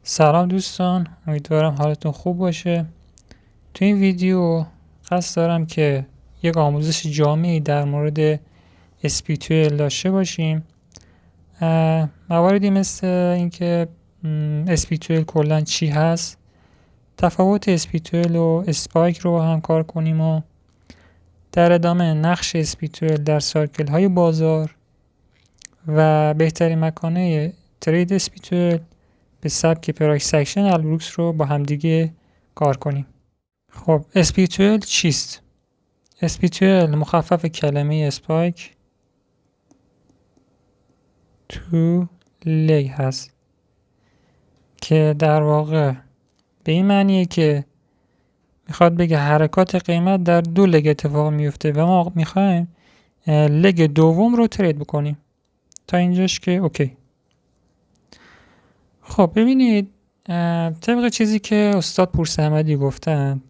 سلام دوستان، امیدوارم حالتون خوب باشه. تو این ویدیو قصد دارم که یک آموزش جامعی در مورد SPTL داشته باشیم. مواردی مثل اینکه SPTL کلا چی هست، تفاوت SPTL و اسپایک رو با هم کار کنیم و در ادامه نقش SPTL در سایکل های بازار و بهترین مکانه ترید SPTL به سبک پرایس اکشن البروکس رو با همدیگه کار کنیم. خب SPTL چیست؟ SPTL مخفف کلمه اسپایک تو لی هست که در واقع به این معنیه که میخواد بگه حرکات قیمت در دو لگ اتفاق میفته و ما میخوایم لگ دوم رو ترید بکنیم. تا اینجاش که اوکی. خب ببینید، طبق چیزی که استاد پورصمدی گفتن،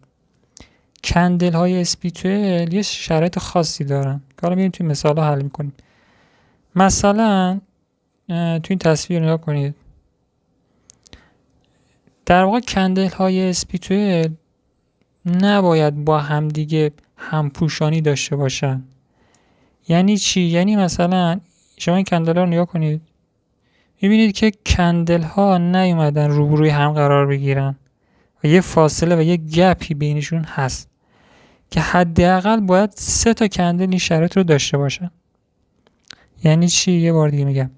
کندل های SPTL یه شرایط خاصی دارن که حالا میریم توی مثال ها حل میکنیم. مثلا توی این تصویر نگاه کنید، در واقع کندل های SPTL نباید با همدیگه همپوشانی داشته باشن. یعنی چی؟ یعنی مثلا شما این کندل ها رو نگاه کنید، میبینید که کندل ها نیومدن روبروی هم قرار بگیرن و یه فاصله و یه گپی بینشون هست که حداقل باید 3 تا کندل این شرایط رو داشته باشن. یعنی چی؟ یه بار دیگه میگم،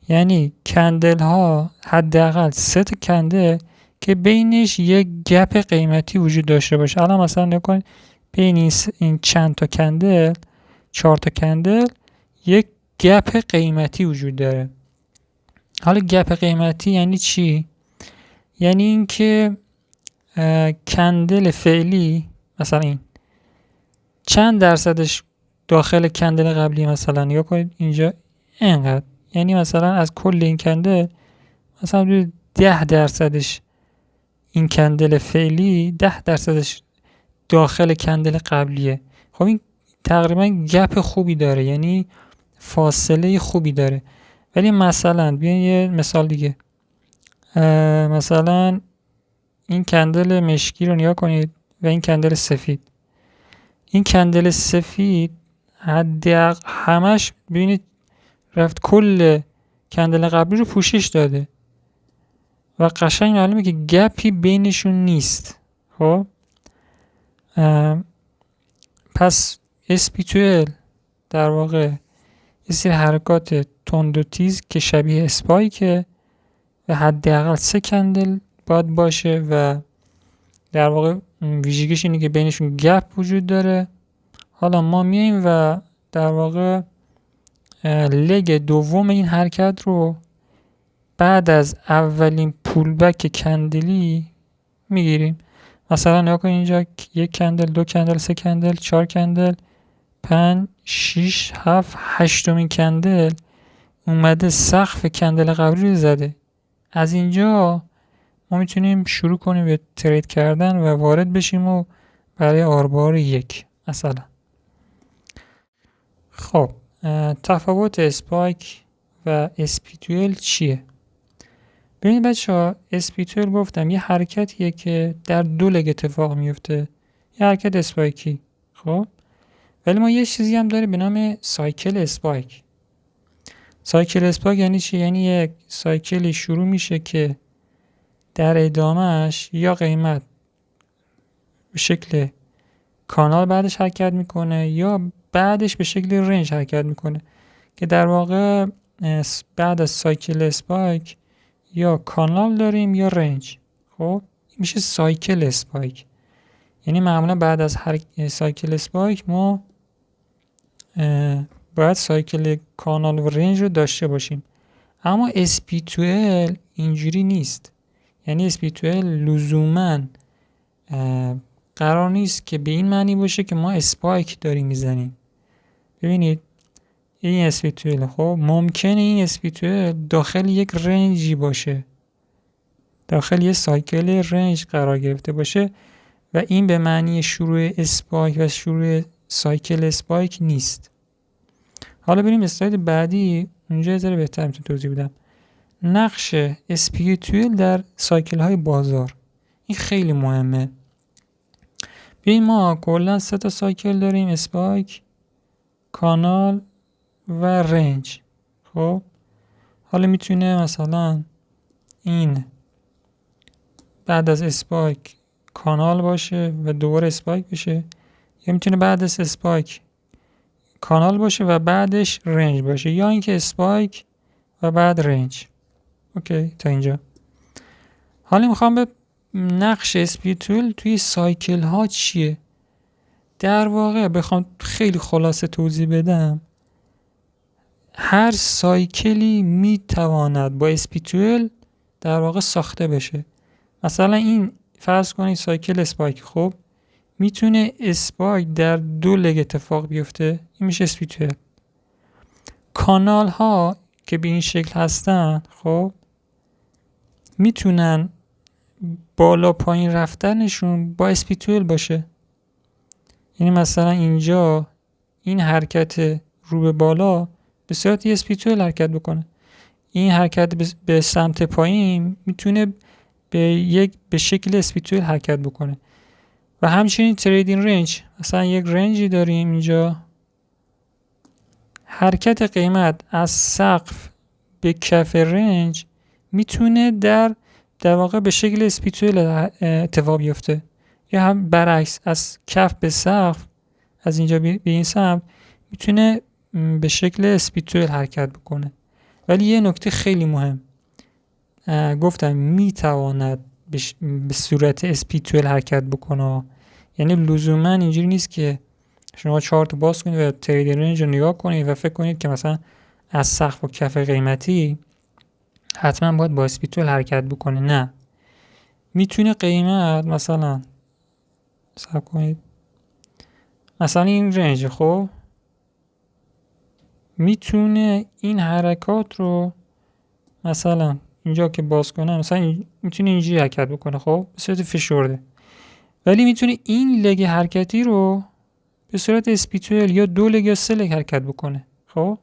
یعنی کندل ها حداقل 3 تا کندل که بینش یک گپ قیمتی وجود داشته باشه. الان مثلا نگاه کنید، بین این چند تا کندل، 4 تا کندل، یک گپ قیمتی وجود داره. حالا گپ قیمتی یعنی چی؟ یعنی اینکه کندل فعلی مثلا این چند درصدش داخل کندل قبلی، مثلا نگاه کنید اینجا اینقدر، یعنی مثلا از کل این کندل مثلا 10 درصدش این کندل فعلی، 10 درصدش داخل کندل قبلیه. خب این تقریبا گپ خوبی داره، یعنی فاصله خوبی داره. ولی مثلا بیاین یه مثال دیگه، مثلا این کندل مشکی رو نگاه کنید و این کندل سفید. این کندل سفید همش ببینید رفت کل کندل قبلی رو پوشش داده و قشنگ معلومه که گپی بینشون نیست. خب پس SPTL در واقع یه سری حرکات تند و تیز که شبیه اسپایکه و حداقل 3 کندل باید باشه و در واقع ویژگیش اینه که بینشون گپ وجود داره. حالا ما میایم و در واقع لگ دوم این حرکت رو بعد از اولین پولبک کندلی میگیریم. مثلا نگاه کنید اینجا 1 کندل، 2 کندل، 3 کندل، 4 کندل، 5 6 7 8مین کندل اومده سقف کندل قبلی رو زده. از اینجا ما میتونیم شروع کنیم به ترید کردن و وارد بشیم و برای آربار 1 مثلا. خب تفاوت اسپایک و SPTL چیه؟ ببینید بچه‌ها، SPTL گفتم یه حرکتیه که در دو لگ اتفاق میفته، یه حرکت اسپایکی. خب ولی ما یه چیزی هم داریم به نام سایکل اسپایک. سایکل اسپایک یعنی چی؟ یعنی یک سایکلی شروع میشه که در ادامهش یا قیمت به شکل کانال بعدش حرکت میکنه یا بعدش به شکل رنج حرکت میکنه که در واقع بعد از سایکل اسپایک یا کانال داریم یا رنج. خب میشه سایکل اسپایک. یعنی معمولا بعد از هر سایکل اسپایک ما باید سایکل کانال و رنج رو داشته باشیم. اما SPTL اینجوری نیست. یعنی SPTL لزوماً قرار نیست که به این معنی باشه که ما اسپایک داریم میزنیم. ببینید این SPTL، خب ممکنه این SPTL داخل یک رنجی باشه، داخل یه سایکل رنج قرار گرفته باشه و این به معنی شروع اسپایک و شروع سایکل اسپایک نیست. حالا بریم اسلاید بعدی، اونجا یه ذره بهتر میتونم توضیح بدم. نقش اسپریتوئل در سایکل های بازار. این خیلی مهمه. ببین ما کلا 3 تا سایکل داریم: اسپایک، کانال و رنج. خب حالا میتونه مثلا این بعد از اسپایک کانال باشه و دوباره اسپایک بشه، یا میتونه بعد از اسپایک کانال باشه و بعدش رنج باشه، یا اینکه اسپایک و بعد رنج. اوکی تا اینجا. حالا میخوام به نقش اسپریتوئل توی سایکل ها چیه. در واقع بخوام خیلی خلاصه توضیح بدم، هر سایکلی میتواند با اسپریتوئل در واقع ساخته بشه. مثلا این فرض کنید سایکل اسپایک، خب میتونه اسپایک در 2 لگ اتفاق بیفته، این میشه اسپریتوئل. کانال ها که به این شکل هستن خب میتونن بالا پایین رفتنشون با اسپریتوئل باشه. یعنی مثلا اینجا این حرکت رو به بالا به صورت اسپریتوئل حرکت بکنه، این حرکت به سمت پایین میتونه به شکل اسپریتوئل حرکت بکنه. و همچنین تریدینگ رنج، مثلا یک رنجی داریم اینجا، حرکت قیمت از سقف به کف رنج میتونه در واقع به شکل اسپریتوئل اتفاق بیفته، یا هم برعکس از کف به سقف، از اینجا به این سمت میتونه به شکل اسپریتوئل حرکت بکنه. ولی یه نکته خیلی مهم، گفتم میتواند به صورت اسپریتوئل حرکت بکنه. یعنی لزوما اینجوری نیست که شما چارت باز کنید و تریدینگ رنج رو نگاه کنید و فکر کنید که مثلا از سقف و کف قیمتی حتما باید با اسپریتوئل حرکت بکنه. نه، میتونه قیمت مثلا صبر کنید، مثلا این رنج خب میتونه این حرکات رو مثلا اینجا که باز کنه مثلا میتونه اینجوری حرکت بکنه خب به صورت فشرده، ولی میتونه این لگ حرکتی رو به صورت اسپریتوئل یا 2 لگ یا 3 لگ حرکت بکنه. خب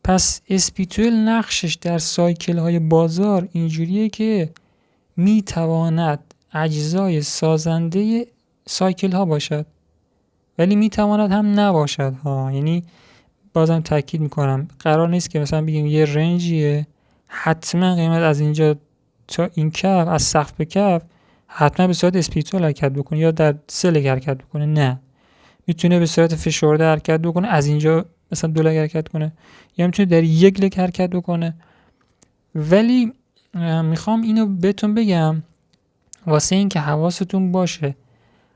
پس اسپریتوئل نقشش در سایکل های بازار اینجوریه که میتواند اجزای سازنده سایکل ها باشد، ولی میتواند هم نباشد ها. یعنی بازم تاکید میکنم قرار نیست که مثلا بگیم یه رنجیه حتما قیمت از اینجا تا این کف، از سقف به کف حتما به صورت اسپریتوئل حرکت بکنه یا در 3 لگ حرکت بکنه. نه، میتونه به صورت فشرده حرکت بکنه، از اینجا مثلا 2 لگ حرکت کنه، یا میتونه در 1 لگ حرکت بکنه. ولی میخوام اینو بهتون بگم واسه این که حواستون باشه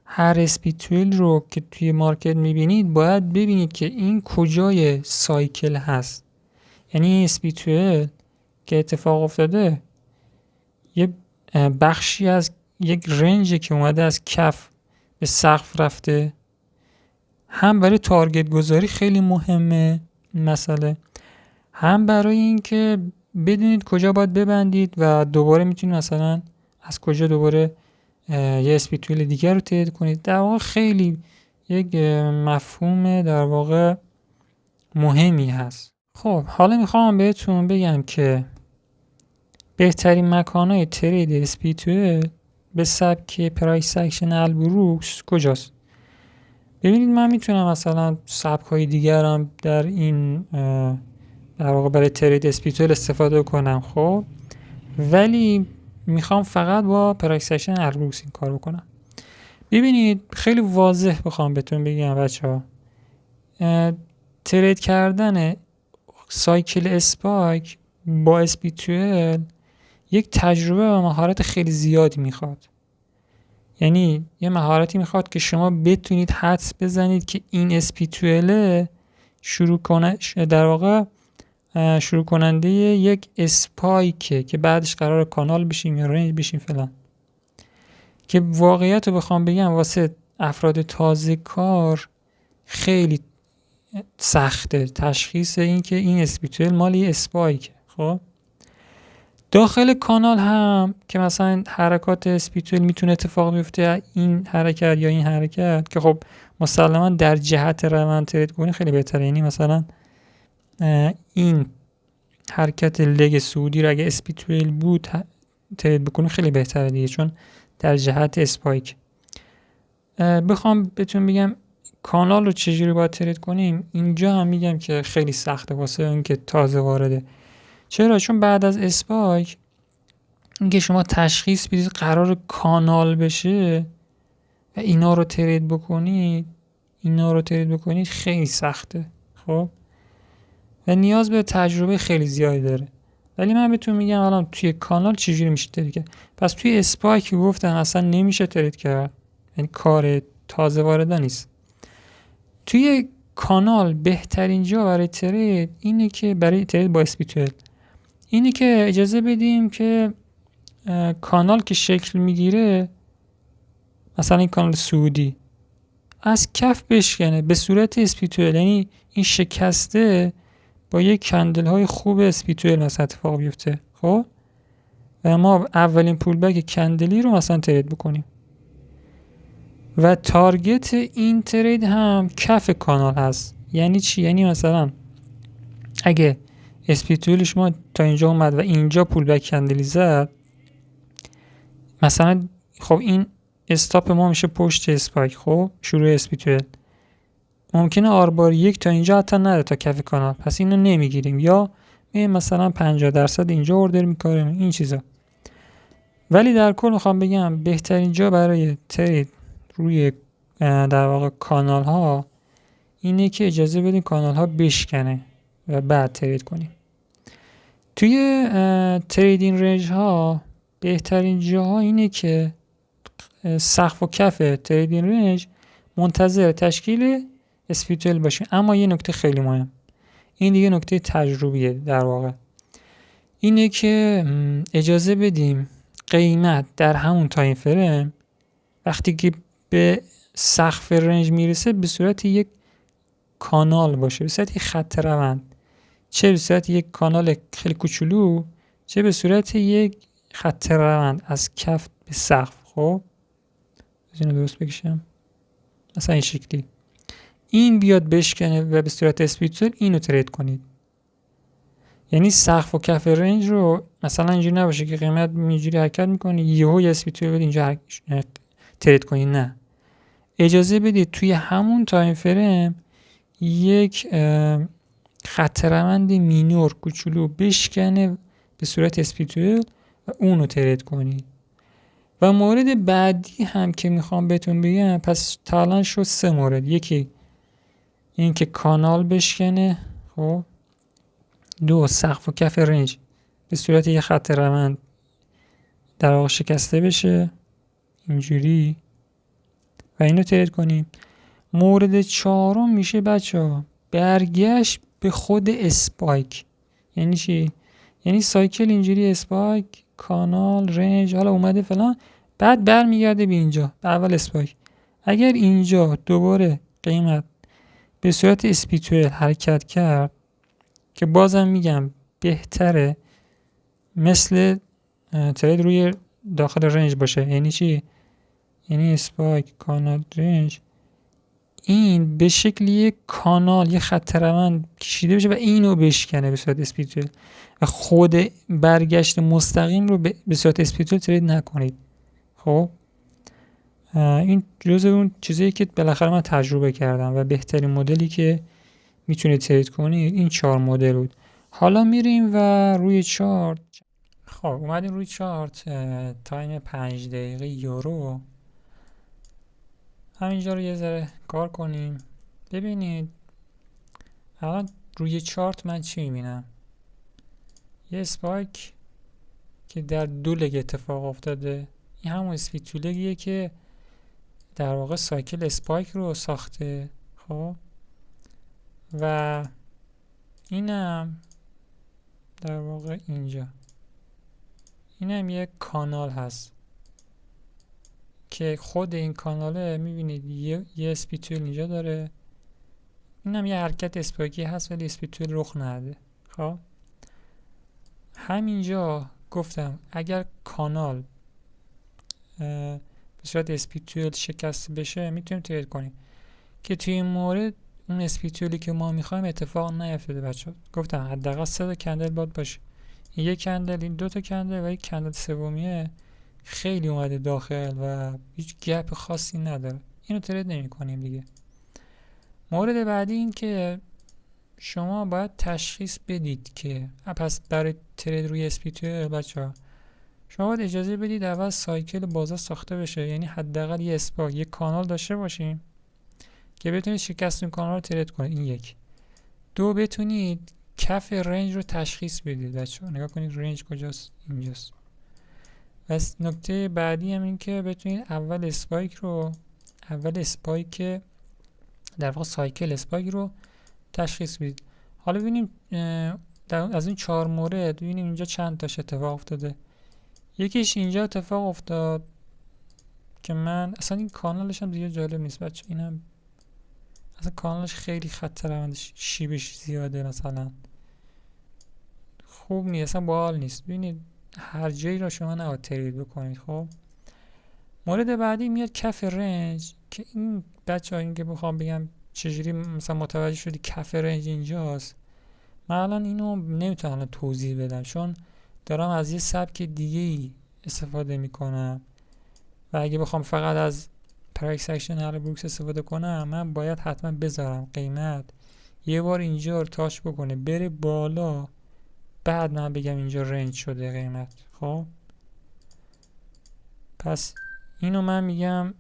هر اسپریتوئل رو که توی مارکت میبینید باید ببینید که این کجای سایکل هست. یعنی این اسپریتوئل که اتفاق افتاده یه بخشی از یک رنج که اومده از کف به سقف رفته، هم برای تارگت گذاری خیلی مهمه مسئله، هم برای این که بدونید کجا باید ببندید و دوباره میتونید مثلا از کجا دوباره یه اسپریتوئل دیگر رو ترید کنید. در واقع خیلی یک مفهوم در واقع مهمی هست. خب حالا میخوام بهتون بگم که بهترین مکانهای ترید اسپریتوئل به سبک پرایس اکشن البروکس کجاست. ببینید من میتونم مثلا سبک‌های دیگرم در این در واقع برای ترید اسپریتوئل استفاده کنم خب، ولی میخوام فقط با پرایس اکشن البروکس این کار بکنم. ببینید خیلی واضح بخوام بهتون بگم بچه‌ها، ترید کردن سایکل اسپایک با اسپریتوئل یک تجربه و مهارت خیلی زیادی میخواد. یعنی یه مهارتی میخواد که شما بتونید حدس بزنید که این اسپریتوئل در واقع شروع کننده یک اسپایکه که بعدش قرار کانال بشیم یا رنج بشیم فلان. که واقعیت رو بخوام بگم واسه افراد تازه کار خیلی سخته تشخیص این که این اسپریتوئل مالی اسپایکه. خب داخل کانال هم که مثلا حرکات اسپریتوئل میتونه اتفاق بیفته، این حرکت یا این حرکت، که خب مسلما در جهت روند ترید کنی خیلی بهتره. یعنی مثلا این حرکت لگ سعودی رو اگه SP12 بود ترید بکنی خیلی بهتره دیگه، چون در جهت اسپایک. بخوام بهتون بگم کانال رو چجوری باید ترید کنیم، اینجا هم میگم که خیلی سخته واسه اون که تازه وارده. چرا؟ چون بعد از اسپایک اینکه شما تشخیص بدید قرار کانال بشه و اینا رو ترید بکنید خیلی سخته. خب و نیاز به تجربه خیلی زیادی داره. ولی من بهتون میگم الان توی کانال چجوری میشه ترید کرد. پس توی اسپایک گفتم اصلا نمیشه ترید کرد، یعنی کار تازه وارده نیست. توی کانال بهترین جا برای ترید اینه که برای ترید با SP12 اینه که اجازه بدیم که کانال که شکل میگیره، مثلا این کانال سعودی از کف بشکنه به صورت SP12، یعنی این شکسته با یک کندل های خوب SP12 مثلا اتفاق بیفته. خب و ما اولین پول بک کندلی رو مثلا ترید بکنیم و تارگت این ترید هم کف کانال هست. یعنی چی؟ یعنی مثلا اگه SP12 شما تا اینجا اومد و اینجا پول بک کندلی زد، مثلا خب این استاپ ما میشه پشت اسپایک، خب شروع SP12 ممکنه آربار یک تا اینجا حتی نره تا کف کانال، پس اینو نمیگیریم یا مثلا 50% اینجا اوردر میکنیم این چیزا. ولی در کل میخوام بگم بهترین جا برای ترید روی در واقع کانال ها اینه که اجازه بدین کانال ها بشکنه و بعد ترید کنیم. توی تریدین رنج ها بهترین جاها اینه که سقف و کف تریدین رنج منتظر تشکیل SP12 باشه. اما یه نکته خیلی مهم، این دیگه نکته تجربیه در واقع، اینه که اجازه بدیم قیمت در همون تایم فریم وقتی که به سقف رنج میرسه به صورت یک کانال باشه، به صورت یک خط روند، چه به صورت یک کانال خیلی کوچولو چه به صورت یک خط روند از کف به سقف. خب اینو درست بکشم، مثلا این شکلی این بیاد بشکنه و به صورت SP12 اینو ترید کنید. یعنی سقف و کف رنج رو مثلا اینجوری نباشه که قیمت اینجوری حرکت میکنه یهو SP12 اینجا ترید کنید، نه، اجازه بدید توی همون تایم فریم یک خط روند مینور کوچولو بشکنه به صورت SP12 و اونو ترید کنید. و مورد بعدی هم که میخوام بهتون بگم، پس تا الان شد 3 مورد. یکی این که کانال بشکنه، خب 2 سقف و کف رنج به صورت یه خط روند در واقع شکسته بشه اینجوری و اینو ترید کنیم. مورد 4 میشه بچه‌ها برگشت به خود اسپایک. یعنی چی؟ یعنی سایکل اینجوری اسپایک، کانال، رنج، حالا اومده فلان، بعد برمیگرده به اینجا، به اول اسپایک. اگر اینجا دوباره قیمت به صورت SP12 حرکت کرد که بازم میگم بهتره مثل ترید روی داخل رنج باشه. یعنی چی؟ یعنی اسپایک، کانال، رنج، این به شکل یک کانال یه خط روند کشیده بشه و اینو بشکنه به صورت SP12 و خود برگشت مستقیم رو به صورت SP12 ترید نکنید. خب این جزء اون چیزایی که بالاخره من تجربه کردم و بهترین مدلی که میتونید ترید کنید این 4 مدل بود. حالا میریم و روی چارت، خب اومدیم روی چارت تایم 5 دقیقه یورو. همینجا رو یه ذره کار کنیم. ببینید الان روی چارت من چی میبینم؟ یه اسپایک که در 2 لگ اتفاق افتاده. این همون SP2 لگیه که در واقع سایکل اسپایک رو ساخته. خب و اینم در واقع اینجا اینم یک کانال هست که خود این کاناله میبینید یه SP12 اینجا داره، اینم یه حرکت اسپایکی هست ولی SP12 رخ نده. خب همینجا گفتم اگر کانال به صورت SP12 شکست بشه میتونیم ترید کنیم که توی این مورد اون اسپیتولی که ما میخوایم اتفاق نیفتاده بچه ها. گفتم حداقل 3 تا کندل باید باشه، این یک کندل، این 2 تا کندل و یک کندل سومیه خیلی اومده داخل و هیچ گپ خاصی نداره، اینو ترید نمی کنیم دیگه. مورد بعدی این که شما باید تشخیص بدید که پس برای ترید روی اسپیتو بچه ها شما باید اجازه بدید اول سایکل بازار ساخته بشه، یعنی حداقل یه اسپاک، یک کانال داشته باشیم که بتونید شکست اون کانال رو ترید کنید. این یک. دو، بتونید کف رنج رو تشخیص بدید بچه‌ها. نگاه کنید رنج کجاست، اینجاست. پس نکته بعدی هم این که بتونید اول اسپایک در واقع سایکل اسپایک رو تشخیص بدید. حالا ببینیم از این 4 مورد ببینیم اینجا چند تاش اتفاق افتاده. یکیش اینجا اتفاق افتاد که من اصلا این کانالش هم دیگه جالب نیست بچه، اینم اصلا کانالش خیلی خط روندش شیبش زیاده، مثلا خوب نیست، اصلا باحال نیست. ببینید هر جایی را شما نباید ترید بکنید. خب مورد بعدی میاد کف رنج که این بچه ها این که بخوام بگم چجوری مثلا متوجه شدی کف رنج اینجاست، من الان اینو نمیتونم توضیح بدم چون دارم از یه سبک دیگه ای استفاده میکنم و اگه بخوام فقط از پرایس اکشن هر بروکس استفاده کنم من باید حتما بذارم قیمت یه بار اینجا رو تاچ بکنه بره بالا، بعد من بگم اینجا رنج شده قیمت. خب پس اینو من میگم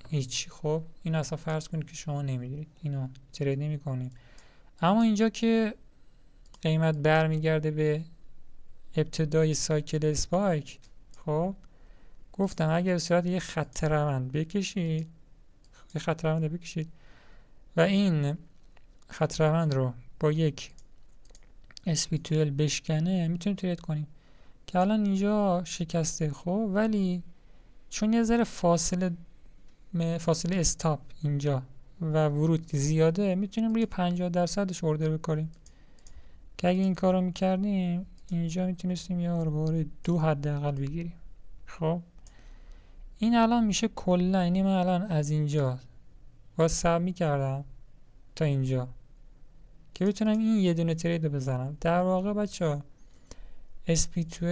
هیچ. خب این اصلا فرض کنید که شما نمیدونید، اینو ترید نمی کنیم. اما اینجا که قیمت برمیگرده به ابتدای سایکل اسپایک، خب گفتم اگر به صورت یه خط روند بکشید، و این خط روند رو با یک SP12 بشکنه میتونیم ترید کنیم که الان اینجا شکسته. خب ولی چون یه ذره فاصله استاپ اینجا و ورود زیاده میتونیم روی 50% اوردر بکنیم که اگه این کار رو میکردیم اینجا میتونستیم یه آربار 2 حداقل بگیریم. خب این الان میشه کلا، یعنی من الان از اینجا باز سب میکردم تا اینجا که بتونم این یه دونه ترید رو بزنم. در واقع بچه SP12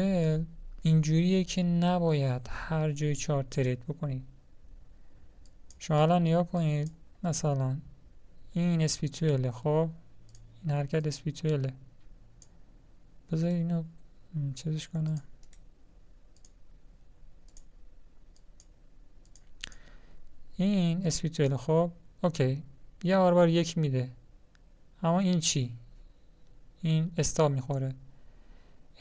اینجوریه که نباید هر جای چارت ترید بکنید. شما الان نیا کنید مثلا این SP12، خب این حرکت SP12، بذار اینو چیزش کنم، این SP12 خب اوکی یه آربار یک میده، اما این چی؟ این استاب میخوره.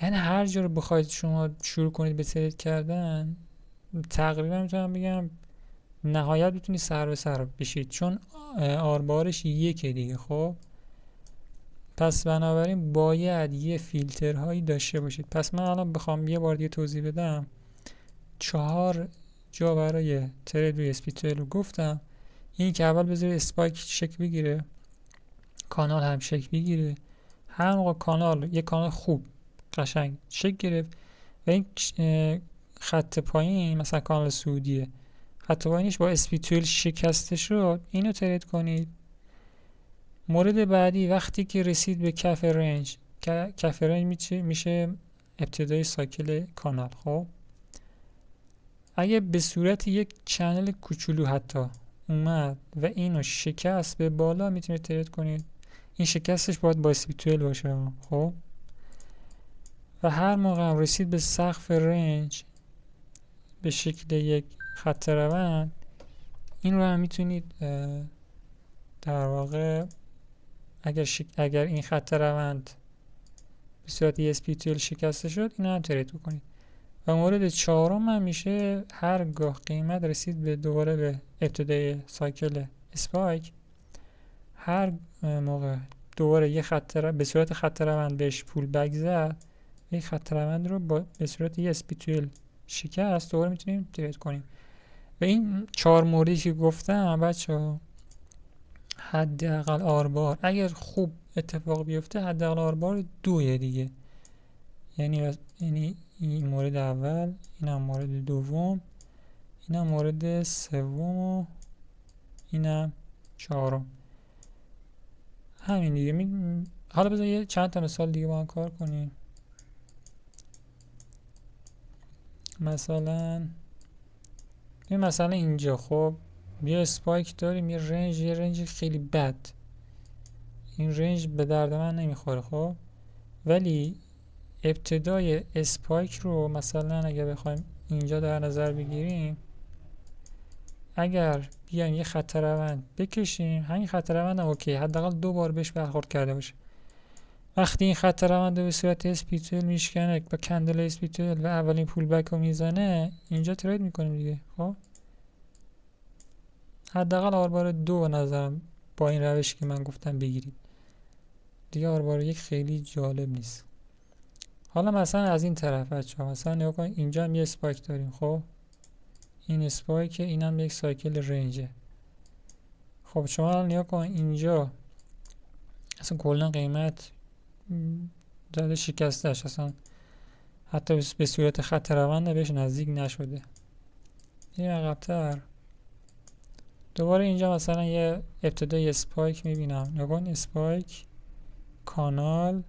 یعنی هر جا رو بخواید شما شروع کنید به ترید کردن تقریبا میتونم بگم نهایت میتونید سر به سر بشید چون آربارش یکه دیگه. خب پس بنابراین باید یه فیلترهایی داشته باشید. پس من الان بخوام یه بار دیگه توضیح بدم، 4 جا برای ترید روی SP12 رو گفتم. این که اول بذارید اسپایک شکل بگیره، کانال هم شکل بگیره، هر موقع کانال یه کانال خوب قشنگ شکل گرفت و این خط پایین مثلا کانال سعودیه، خط پایینش با SP12 شکسته شد، اینو ترید کنید. مورد بعدی وقتی که رسید به کف رنج، کف رنج میشه ابتدای سایکل کانال. خب اگه به صورت یک چنل کوچولو حتی اومد و اینو شکست به بالا میتونید ترید کنید. این شکستش باید با SP12 باشه. خب و هر موقع هم رسید به سقف رنج به شکل یک خط روند، این رو هم میتونید در واقع اگر این خط روند به صورت SP12 شکسته شد این هم ترید بکنید. و مورد چهارم هم میشه هرگاه قیمت رسید به دوباره به ابتدای سایکل اسپایک، هر موقع دوباره یه به صورت خط روند بهش پول بک زد، یک خط روند رو به صورت یه SP12 شکست دوباره میتونیم ترید کنیم. و این 4 موردی که گفتم بچه‌ها حداقل آربار اگر خوب اتفاق بیفته حداقل آربار 2 دیگه، یعنی این مورد اول، این هم مورد دوم، این هم مورد سوم و این هم چهارم همین دیگه. حالا بذار یه چند تا مثال دیگه با هم کار کنیم. مثلا اینجا خب یه اسپایک داریم، یه رنج خیلی بد. این رنج به درد من نمیخوره خب، ولی ابتدای اسپایک رو مثلا اگر بخوایم اینجا در نظر بگیریم، اگر بیایم یه خط روند بکشیم، همین خط روند هم اوکی، حداقل 2 بار بهش برخورد کرده باشه. وقتی این خط روند رو به صورت SP12 میشکنه با کندل SP12 و اولین پول بک رو میزنه، اینجا ترید میکنیم دیگه. خب حداقل آربار 2 به نظرم با این روشی که من گفتم بگیرید دیگه. آربار 1 خیلی جالب نیست. حالا مثلا از این طرف بچه‌ها مثلا نگاه کن، اینجا هم یه اسپایک داریم. خب این اسپایک، اینم یک سایکل رنجه. خب شما الان نگاه کن اینجا اصلا کلا قیمت داده شکستش، اصلا حتی به صورت خط روند بهش نزدیک نشده. این عقب‌تر دوباره اینجا مثلا یه ابتدای اسپایک میبینم. نگاه کن اسپایک، کانال،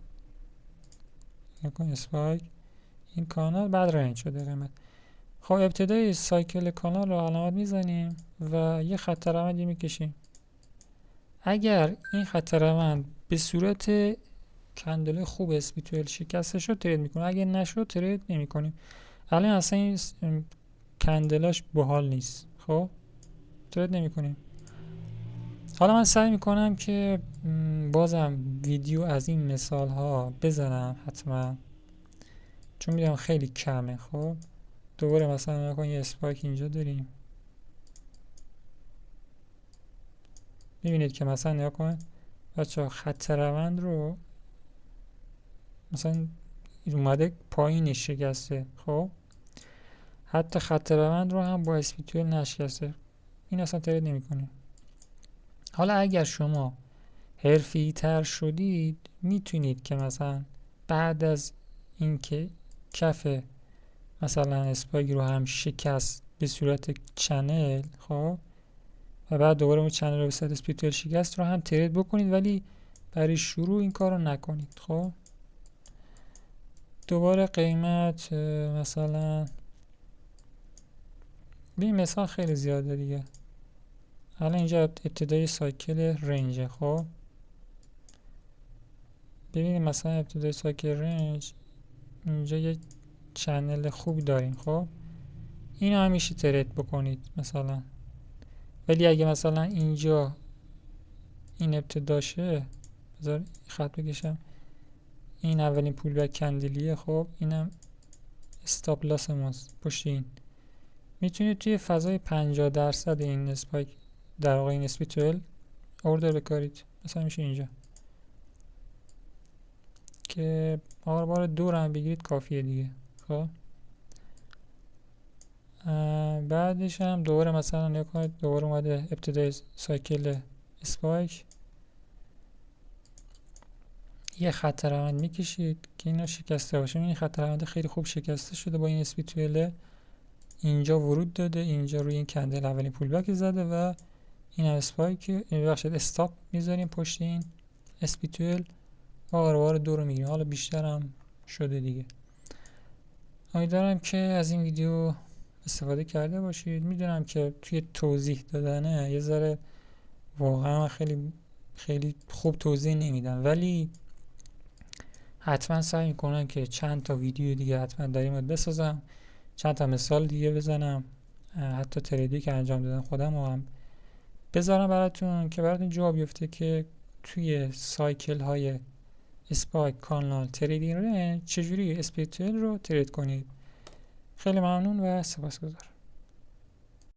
نگاه کن اسپایک، این کانال، بعد رنج شده قیمت. خب ابتدای سایکل کانال رو علامت میزنیم و یه خط روندی میکشیم. اگر این خط روند به صورت کندل خوب SP12 شکسته شد ترید میکنیم، اگر نشد ترید نمیکنیم. الان اصلا این کندلاش باحال نیست، خب ترید نمیکنیم. حالا من سعی میکنم که بازم ویدیو از این مثال ها بزنم حتما، چون میدونم خیلی کمه. خب دوباره مثلا نکن یه اسپایک اینجا داریم، میبینید که مثلا نگاه کن بچه‌ها خط روند رو مثلا اومده پایینش شکسته. خب حتی خط روند رو هم با SP12 نشکسته، این اصلا ترید نمی‌کنه. حالا اگر شما حرفه‌ای تر شدید میتونید که مثلا بعد از اینکه کف مثلا اسپایک رو هم شکست به صورت چنل، خب و بعد دوباره اون چنل رو به صورت SP12 شکست رو هم ترید بکنید، ولی برای شروع این کار رو نکنید. خب دوباره قیمت مثلا به مثال خیلی زیاده دیگه. الان اینجا ابتدای سایکل رنجه. خب ببینید مثلا ابتدای سایکل رنج اینجا یه چنل خوب داریم. خب اینو همیشه ترید بکنید مثلا، ولی اگه مثلا اینجا این ابتداشه، بذار خط بکشم، این اولین پول بک کندلیه. خب اینم استاپ لاس ماست پشت این. میتونید توی فضای 50% این اسپایک در واقع این SP12 اوردر بکارید، مثلا میشه اینجا که بار 2 هم بگیرید کافیه دیگه. خب بعدش هم دوباره مثلا نگاه کنید، دوباره اومده ابتدای سایکل اسپایک، یه خط روند میکشید که اینا شکسته باشه. این خط روند خیلی خوب شکسته شده با این SP12، اینجا ورود داده، اینجا روی این کندل اولین پول بک زده و این اسپایک، این بخشید استاپ میذاریم پشت این SP12 و آروار 2 رو میگیریم. حالا بیشتر هم شده دیگه. امیدوارم که از این ویدیو استفاده کرده باشید. میدونم که توی توضیح دادنه یه ذره واقعا خیلی خوب توضیح نمیدم، ولی حتما سعی میکنم که چند تا ویدیو دیگه حتما در این مورد بسازم، چند تا مثال دیگه بزنم، حتی تریدی که انجام دادم خودم رو هم بذارم براتون که براتون جواب بیفته که توی سایکل های اسپایک، کانال، تریدینگ رنج چجوری SP12 رو ترید کنید. خیلی ممنون و سپاسگزارم.